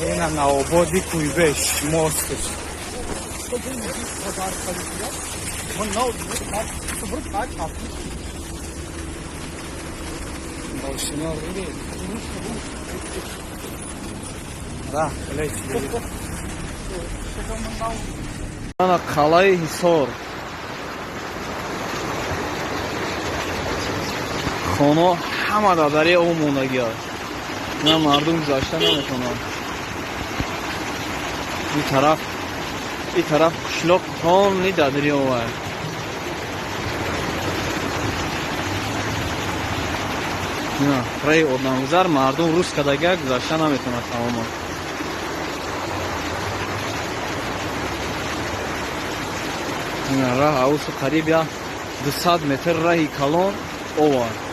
اینم نوابادی کویبش ماستش ماشینا ببین را کلیچ ببین انا قلعه حصار خانه همه در دریای او موندگی است. اینا مردم گذاشته نمیکنن. این طرف قشلاق کاملی در دریا است. اینا رای آدمگذار مردم روز کداگه گذاشته نمیتونه تماما. اینا راه اوس قریب یا 200 متر راهی کلان اوه